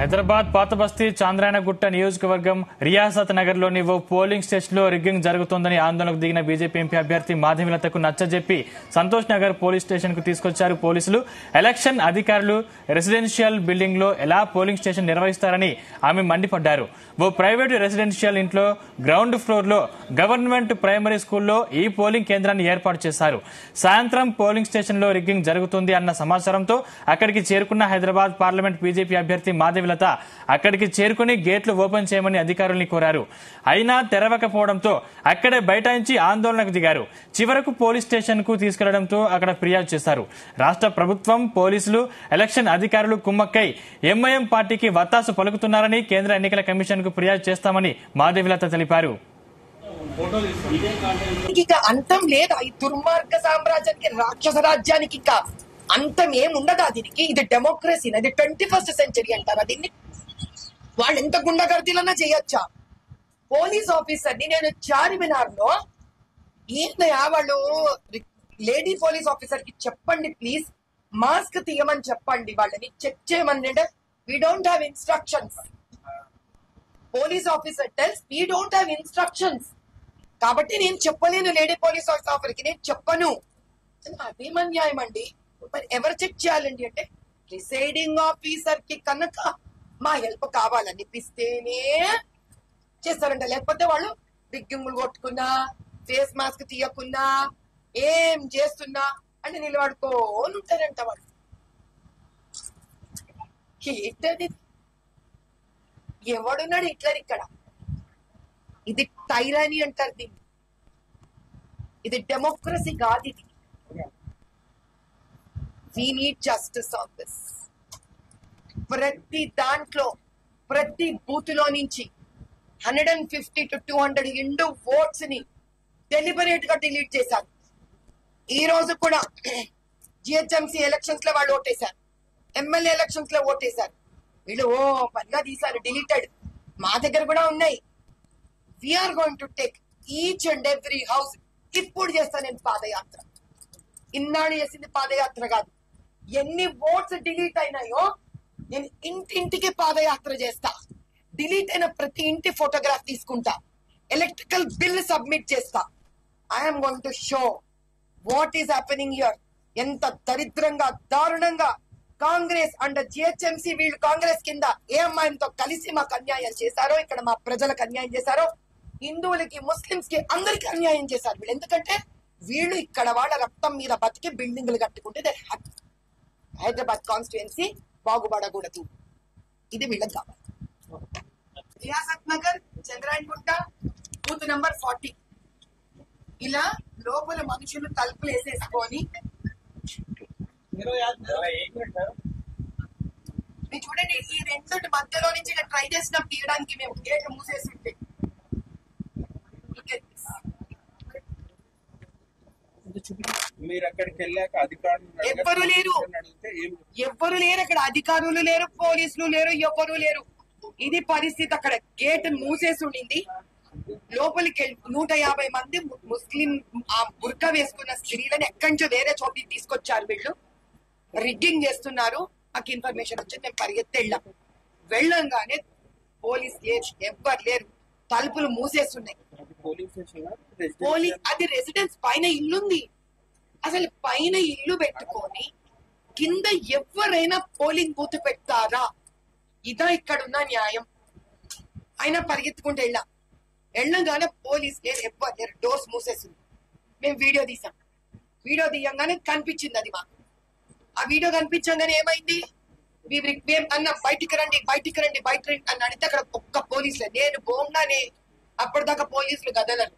హైదరాబాద్ పాత బస్తీ చాంద్రాయణగుట్ట నియోజకవర్గం రియాసత్ నగర్ లోని ఓ పోలింగ్ స్టేషన్ లో రిగ్గింగ్ జరుగుతోందని ఆందోళనకు దిగిన బీజేపీ ఎంపీ అభ్యర్థి మాధవీలతకు నచ్చజెప్పి సంతోష్ నగర్ పోలీస్ స్టేషన్ కు తీసుకొచ్చారు పోలీసులు. ఎలక్షన్ అధికారులు రెసిడెన్షియల్ బిల్డింగ్ లో ఎలా పోలింగ్ స్టేషన్ నిర్వహిస్తారని ఆమె మండిపడ్డారు. ఓ ప్రైవేటు రెసిడెన్షియల్ ఇంట్లో గ్రౌండ్ ఫ్లోర్ లో గవర్నమెంట్ ప్రైమరీ స్కూల్లో ఈ పోలింగ్ కేంద్రాన్ని ఏర్పాటు చేశారు. సాయంత్రం పోలింగ్ స్టేషన్ లో రిగ్గింగ్ జరుగుతుంది అన్న సమాచారంతో అక్కడికి చేరుకున్న హైదరాబాద్ పార్లమెంట్ బీజేపీ అభ్యర్థి మాధవీలత అక్కడికి చేరుకుని గేట్లు ఓపెన్ చేయమని అధికారుల్ని కోరారు. అయినా తెరవకపోవడంతో అక్కడే బైఠాయించి ఆందోళనకు దిగారు. చివరకు పోలీస్ స్టేషన్ కు తీసుకెళ్లడంతో అక్కడ ఫిర్యాదు చేశారు. రాష్ట్ర ప్రభుత్వం, పోలీసులు, ఎలక్షన్ అధికారులు కుమ్మక్కై ఎంఐఎం పార్టీకి వత్తాసు పలుకుతున్నారని కేంద్ర ఎన్నికల కమిషన్ కు ఫిర్యాదు చేస్తామని మాధవీలత తెలిపారు. అంతం లేదా ఈ దుర్మార్గ సామ్రాజ్యానికి, రాక్షస రాజ్యానికి ఇంకా అంతం ఏముండదా దీనికి? ఇది డెమోక్రసీ, అది 21st సెంచరీ అంటారా దీన్ని? వాళ్ళు ఎంత గుండగర్దీలన్నా చేయొచ్చా? పోలీస్ ఆఫీసర్ ని నేను చార్మినార్ లో ఏందయ్యా వాళ్ళు లేడీ పోలీస్ ఆఫీసర్ కి చెప్పండి ప్లీజ్ మాస్క్ తీయమని చెప్పండి, వాళ్ళని చెక్ చేయమని. అంటే we don't have instructions. Police officer tells we don't have instructions, కాబట్టి నేను చెప్పలేను లేడీ పోలీస్ ఆఫీసర్ కి, నేను చెప్పను. అదేం అన్యాయం అండి. మరి ఎవరు చెక్ చేయాలండి అంటే ప్రిసైడింగ్ ఆఫీసర్ కి కనుక మా హెల్ప్ కావాలనిపిస్తేనే చేస్తారంట. లేకపోతే వాళ్ళు రిగ్గింగులు కొట్టుకున్నా, ఫేస్ మాస్క్ తీయకున్నా, ఏం చేస్తున్నా అంటే నిలబడుకోని ఉంటారంట వాళ్ళు. ఏంటది? ఎవడున్నాడు హిట్లర్ ఇక్కడ? ఇది టైరానీ అంటారు దీన్ని. ఇది డెమోక్రసీ కాదు. ఇది we need justice on this. ప్రతి దాంట్లో, ప్రతి బూత్ లో నుంచి 150 to 200 ఇండు ఓట్స్ ని డెలిబరేట్ గా డిలీట్ చేశారు. ఈ రోజు కూడా జిహెచ్ఎంసీ ఎలక్షన్స్ లో వాళ్ళు ఓటేశారు, ఎమ్మెల్యే ఎలక్షన్స్ లో ఓటేశారు. వీళ్ళు పనిగా తీశారు, డిలీటెడ్. మా దగ్గర కూడా ఉన్నాయి. We're going to take each and every house. ఇప్పుడు చేస్తాను నేను పాదయాత్ర. ఇన్నాళ్ళు చేసింది పాదయాత్ర కాదు. ఎన్ని ఓట్స్ డిలీట్ అయినాయో నేను ఇంటింటికి పాదయాత్ర చేస్తా. డిలీట్ అయిన ప్రతి ఇంటి ఫోటోగ్రాఫ్ తీసుకుంటా, ఎలక్ట్రికల్ బిల్ సబ్మిట్ చేస్తా. I'm going to show what is happening here. ఎంత దరిద్రంగా, దారుణంగా కాంగ్రెస్ అండర్ జిహెచ్ఎంసీ వీళ్ళు కాంగ్రెస్ కింద ఏఎంఐఎంతో కలిసి మాకు అన్యాయం చేశారో, ఇక్కడ మా ప్రజలకు అన్యాయం చేశారో, హిందువులకి, ముస్లింస్ కి అందరికి అన్యాయం చేశారు వీళ్ళు. ఎందుకంటే వీళ్ళు ఇక్కడ వాళ్ళ రక్తం మీద బతికి బిల్డింగ్లు కట్టుకుంటే హైదరాబాద్ కాన్స్టిట్యుయెన్సీ బాగుపడకూడదు. ఇది వీళ్ళకి కావాలి. Riyasat Nagar, Chandrayangutta, booth number 40. ఇలా లోపల మనుషులు తలుపులు వేసేసుకొని చూడండి. ఈ రెండు మధ్యలో నుంచి ట్రై చేసినా తీయడానికి మేము గేట్ మూసేసి ఉంటే ఎవ్వరు లేరు అక్కడ. అధికారులు లేరు, పోలీసులు లేరు, ఎవ్వరు లేరు. ఇది పరిస్థితి. అక్కడ గేట్ మూసేసి ఉండింది. లోపలికి 150 మంది ముస్లిం ఆ బుర్కా వేసుకున్న స్త్రీలను ఎక్కడి నుంచో వేరే చోటికి తీసుకొచ్చారు. వీళ్ళు రిగ్గింగ్ చేస్తున్నారు. నాకు ఇన్ఫర్మేషన్ వచ్చి నేను పరిగెత్తి వెళ్ళంగానే పోలీస్ లేరు, ఎవ్వరు లేరు. తలుపులు మూసేస్తున్నాయి. అది రెసిడెన్స్ పైన ఇల్లుంది. అసలు పైన ఇల్లు పెట్టుకొని కింద ఎవరైనా పోలింగ్ బూత్ పెడతారా? ఇదా ఇక్కడున్న న్యాయం? అయినా పరిగెత్తుకుంటూ వెళ్ళగానే పోలీస్ లేరు, ఎవ్వరు లేరు. డోర్స్ మూసేసింది. మేము వీడియో తీసాం. వీడియో తీయంగానే కనిపించింది అది మాకు. ఆ వీడియో కనిపించగానే ఏమైంది? అన్న బయటికి రండి అని అడిగితే అక్కడ ఒక్క పోలీసు లేదు. నేను పోగానే అప్పటిదాకా పోలీసులు కదలరు.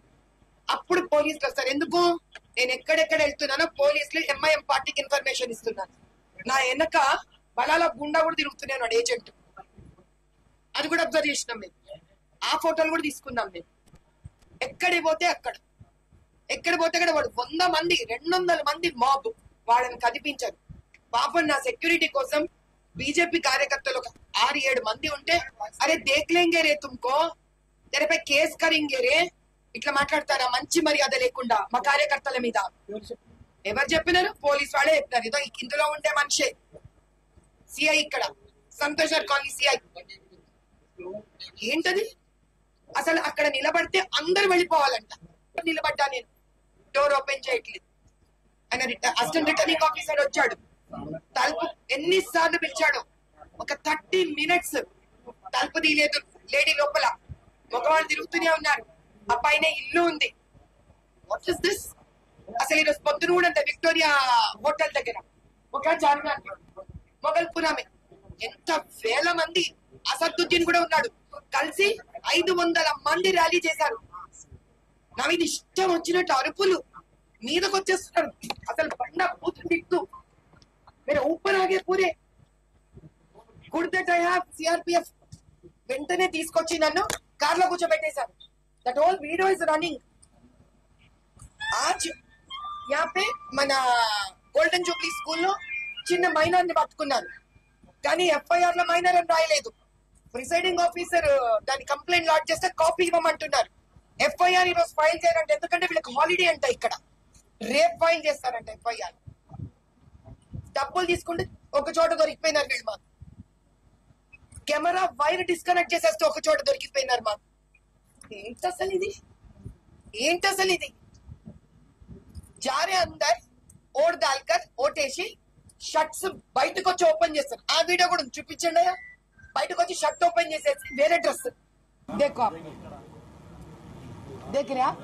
అప్పుడు పోలీసులు వస్తారు. ఎందుకు? నేను ఎక్కడెక్కడ వెళ్తున్నానో పోలీసులు ఎంఐఎం పార్టీకి ఇన్ఫర్మేషన్ ఇస్తున్నాను. నా వెనక బలాల గుండా కూడా తిరుగుతున్నాను ఏజెంట్. అది కూడా అబ్జర్వ్ చేసినాం మేము. ఆ ఫోటోలు కూడా తీసుకున్నాం మేము. ఎక్కడికి పోతే అక్కడ వాడు 100 మంది 200 మంది మాబ్ వాళ్ళని కనిపించారు. పాపం నా సెక్యూరిటీ కోసం బీజేపీ కార్యకర్తలు 6-7 మంది ఉంటే, అరే దేఖ్లేంగే రే తుమ్కో, తెరపై కేసు కరింగే రే, ఇట్లా మాట్లాడతారా మంచి మర్యాద లేకుండా మా కార్యకర్తల మీద? ఎవరు చెప్పినారు? పోలీస్ వాళ్ళే చెప్పినారు. ఇందులో ఉండే మనిషే సిఐ, ఇక్కడ సంతోష్ కాలనీ సిఐ. ఏంటది? అసలు అక్కడ నిలబడితే అందరు వెళ్ళిపోవాలంట. నిలబడ్డా నేను, డోర్ ఓపెన్ చేయట్లేదు. ఆయన అసిస్టెంట్ రిటర్నింగ్ ఆఫీసర్ వచ్చాడు, తలుపు ఎన్నిసార్లు పిలిచాడు, ఒక 30 minutes తలుపు తీయలేదు. లేడీ లోపల, మగవాళ్ళు తిరుగుతూనే ఉన్నారు. ఆ పైన ఇల్లు ఉంది. What is this? అసలు ఈరోజు పొద్దున కూడా అంత విక్టోరియా హోటల్ దగ్గర ఒక చార్మినార్ మొగల్పురామే ఎంత వేల మంది, అసదుద్దీన్ కూడా ఉన్నాడు, కలిసి 500 మంది ర్యాలీ చేశారు. నా మీద ఇష్టం వచ్చినట్టు అరుపులు, మీదకి వచ్చేస్తున్నారు. అసలు బండ బూతులు తిట్టు, మీరు ఊపర్ ఆగే పూరే. Good that I have CRPF. వెంటనే తీసుకొచ్చి నన్ను కార్లో కూర్చోబెట్టేశారు. That whole video is running. ఆజ్ యాపే మన గోల్డెన్ జూబ్లీ స్కూల్లో చిన్న మైనర్ ని పట్టుకున్నారు, కానీ ఎఫ్ఐఆర్ లో మైనర్ అని రాయలేదు. ప్రిసైడింగ్ ఆఫీసర్ దాని కంప్లైంట్ లాడ్జ్ చేస్తే కాపీ ఇవ్వమంటున్నారు. ఎఫ్ఐఆర్ ఈరోజు ఫైల్ చేయాలంటే, ఎందుకంటే వీళ్ళకి హాలిడే అంట, ఇక్కడ రేపు ఫైల్ చేస్తారంట ఎఫ్ఐఆర్. డబ్బులు తీసుకుంటే ఒక చోట దొరికిపోయినారు వీళ్ళు మాకు. కెమెరా వైర్ డిస్కనెక్ట్ చేసేస్తే ఒక చోట దొరికిపోయినారు మాకు. ఏంటసలు ఇది? ఏంటసలు ఇది? జారే అందర్ ఓట్ దాల్కర్ ఓటేసి షర్ట్స్ బయటకు వచ్చి ఓపెన్ చేస్తారు. ఆ వీడియో కూడా చూపించండి. బయటకు వచ్చి షర్ట్ ఓపెన్ చేసేసి వేరే డ్రెస్. देखो आप देख रहे आप,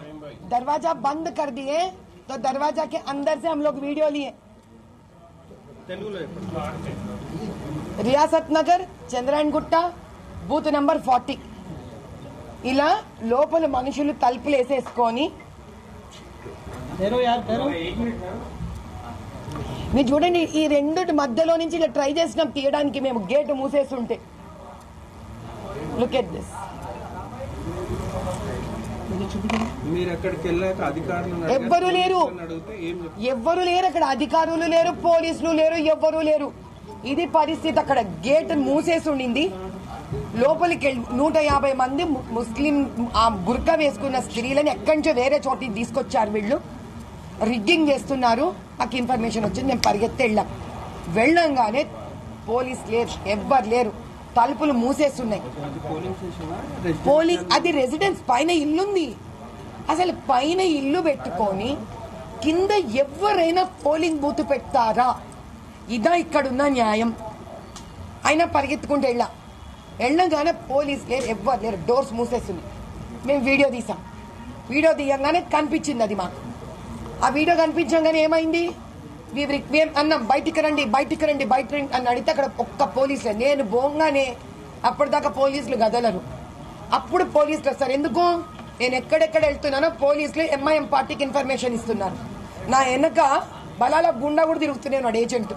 दरवाजा बंद कर दिए तो दरवाजा के अंदर से हम लोग वीडियो लिए. रियासत नगर చంద్రాయణ గుట్ట బూత్ నంబర్ 40. ఇలా లోపల మనుషులు తలుపులు వేసేసుకొని మీరు చూడండి, ఈ రెండిటి మధ్యలో నుంచి ఇలా ట్రై చేసినాం తీయడానికి మేము, గేట్ మూసేస్తుంటే. Look at this. ఎవ్వరు లేరు, ఎవ్వరు లేరు అక్కడ. అధికారులు లేరు, పోలీసులు లేరు, ఎవ్వరు లేరు. ఇది పరిస్థితి. అక్కడ గేట్ మూసేసి ఉండింది. లోపలికి 150 మంది ముస్లిం ఆ బుర్కా వేసుకున్న స్త్రీలను ఎక్కడి నుంచో వేరే చోటికి తీసుకొచ్చారు. వీళ్ళు రిగ్గింగ్ చేస్తున్నారు. నాకు ఇన్ఫర్మేషన్ వచ్చింది, నేను పరిగెత్తి వెళ్ళంగానే పోలీస్ లేరు, ఎవ్వరు లేరు, తలుపులు మూసేస్తున్నాయి. అది రెసిడెన్స్, పైన ఇల్లుంది. అసలు పైన ఇల్లు పెట్టుకొని కింద ఎవరైనా పోలింగ్ బూత్ పెడతారా? ఇదా ఇక్కడున్న న్యాయం? అయినా పరిగెత్తుకుంటూ వెళ్ళగానే పోలీస్ లేరు, ఎవ్వరు లేరు, డోర్స్ మూసేస్తుంది. మేము వీడియో తీసాం. వీడియో తీయంగానే కనిపించింది అది మాకు. ఆ వీడియో కనిపించగానే ఏమైంది? మేము అన్నాం బయటికి రండి, బయటికి రండి, బయట రండి అని అడిగితే అక్కడ ఒక్క పోలీసులే. నేను బోంగానే అప్పటిదాకా పోలీసులు గదలరు. అప్పుడు పోలీసులు వస్తారు. ఎందుకు? నేను ఎక్కడెక్కడ వెళ్తున్నానో పోలీసులు ఎంఐఎం పార్టీకి ఇన్ఫర్మేషన్ ఇస్తున్నారు. నా వెనక బలాల గుండా కూడా తిరుగుతున్నాను, వాడు ఏజెంట్.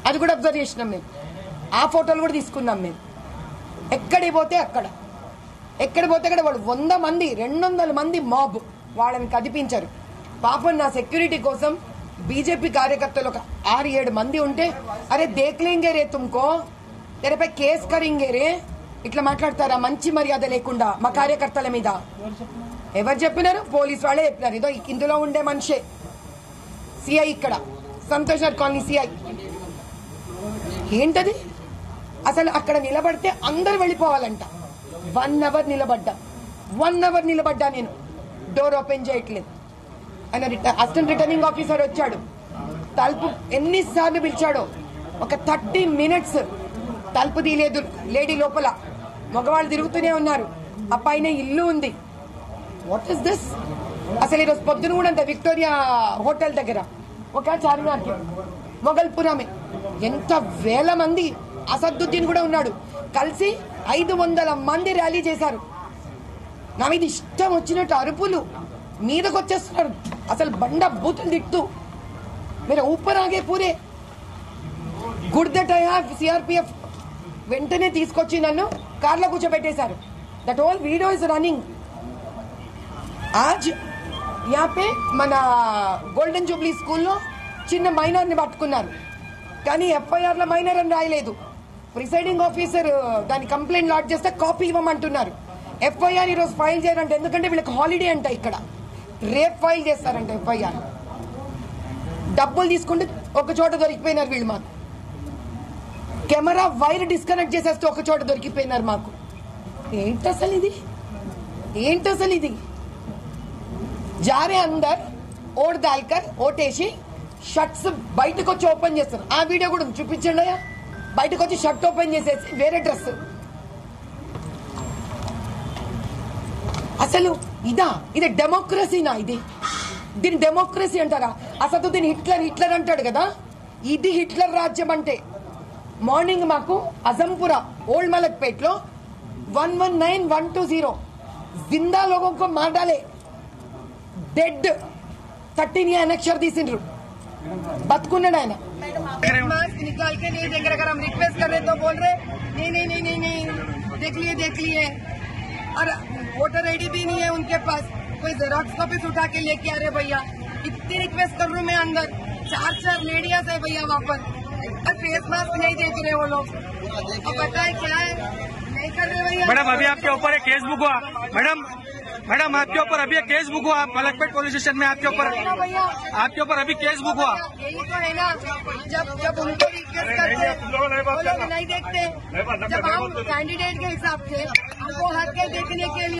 అది కూడా అబ్జర్వ్ చేసినాం మేము. ఆ ఫోటోలు కూడా తీసుకున్నాం మేము. ఎక్కడికి పోతే అక్కడ, ఎక్కడ పోతే అక్కడ వాడు 100 మంది 200 మంది మాబ్, వాళ్ళని కదిపించారు. పాపం నా సెక్యూరిటీ కోసం బీజేపీ కార్యకర్తలు ఒక 6-7 మంది ఉంటే, అరే దేఖ్లేంగే రే తుమ్కో, తెరపై కేసు కరింగే రే, ఇట్లా మాట్లాడతారా మంచి మర్యాద లేకుండా మా కార్యకర్తల మీద? ఎవరు చెప్పినారు? పోలీసు వాళ్ళే చెప్పినారు. ఇదో ఇందులో ఉండే మనిషే సిఐ, ఇక్కడ సంతోష్ నగర్ కాలనీ సిఐ. ఏంటది? అసలు అక్కడ నిలబడితే అందరు వెళ్ళిపోవాలంట. 1 hour నిలబడ్డా, 1 hour నిలబడ్డా నేను, డోర్ ఓపెన్ చేయట్లేదు. ఆయన అసిస్టెంట్ రిటర్నింగ్ ఆఫీసర్ వచ్చాడు, తలుపు ఎన్నిసార్లు పిలిచాడో, ఒక 30 minutes తలుపు తీయలేదు. లేడీ లోపల, మగవాళ్ళు తిరుగుతూనే ఉన్నారు. ఆ పైన ఇల్లు ఉంది. What is this? అసలు ఈరోజు పొద్దున కూడా అంత విక్టోరియా హోటల్ దగ్గర ఒక చార్మినార్ మొగల్పురామే ఎంత వేల మంది, అసదుద్దీన్ కూడా ఉన్నాడు, కలిసి 500 మంది ర్యాలీ చేశారు. నా మీద ఇష్టం వచ్చినట్టు అరుపులు, మీదకి వచ్చేస్తున్నారు. అసలు బండ బూతులు తిట్టు, మీరు ఊపర్ ఆగే పూరే. Good that I have CRPF. వెంటనే తీసుకొచ్చి నన్ను కార్లో కూర్చోబెట్టేశారు. That whole video is running. ఆజ్ యాపే మన గోల్డెన్ జూబ్లీ స్కూల్లో చిన్న మైనర్ ని పట్టుకున్నారు, కానీ ఎఫ్ఐఆర్ లో మైనర్ అని రాయలేదు. ప్రిసైడింగ్ ఆఫీసర్ దాని కంప్లైంట్ లాడ్జ్ చేస్తే కాపీ ఇవ్వమంటున్నారు. ఎఫ్ఐఆర్ ఈరోజు ఫైల్ చేయాలంటే, ఎందుకంటే వీళ్ళకి హాలిడే అంట, ఇక్కడ రేపు ఫైల్ చేస్తారంట ఎఫ్ఐఆర్. డబ్బులు తీసుకుంటే ఒక చోట దొరికిపోయినారు వీళ్ళు మాకు. కెమెరా వైర్ డిస్కనెక్ట్ చేసేస్తే ఒక చోట దొరికిపోయినారు మాకు. ఏంటసలు ఇది జారే అందర్ ఓట్ దాల్కర్ ఓటేసి షర్ట్స్ బయటకు వచ్చి ఓపెన్ చేస్తారు. ఆ వీడియో కూడా చూపించండి. బయటకు వచ్చి షర్ట్ ఓపెన్ చేసేసి వేరే డ్రెస్. అసలు ఇది డెమోక్రసీనా? దీని డెమోక్రసీ అంటారా? అసలు దీని హిట్లర్ అంటాడు కదా. ఇది హిట్లర్ రాజ్యం అంటే. మార్నింగ్ మాకు అజంపుర ఓల్డ్ మలక్పేట్ లో 119120 जिंदा लोगों को मार डाले, डेड 13 या अक्षर తీసిండ్రు. బతుకున్నాడు ఆయన. मास्क निकाल के नहीं देख रहे. अगर हम रिक्वेस्ट कर रहे तो बोल रहे नहीं देख लिए और वोटर आईडी भी नहीं है उनके पास. कोई जेरोक्स कॉपीज उठा के लेके आ रहे. भैया इतनी रिक्वेस्ट कर रहा हूँ मैं. अंदर 4 लेडियाज है भैया वहाँ पर. फेस मास्क नहीं देख रहे वो लोग. अब बताए क्या है नहीं कर रहे भैया. मैडम अभी आपके ऊपर एक केस बुक हुआ. मैडम आपके ऊपर अभी एक केस बुक हुआ. मलकपेट पुलिस स्टेशन में आपके ऊपर अभी केस बुक हुआ. यही तो है ना. जब उनको रिक्वेस्ट करते वो लोग नहीं देखते. जब हम कैंडिडेट के हिसाब से हमको हक है देखने के लिए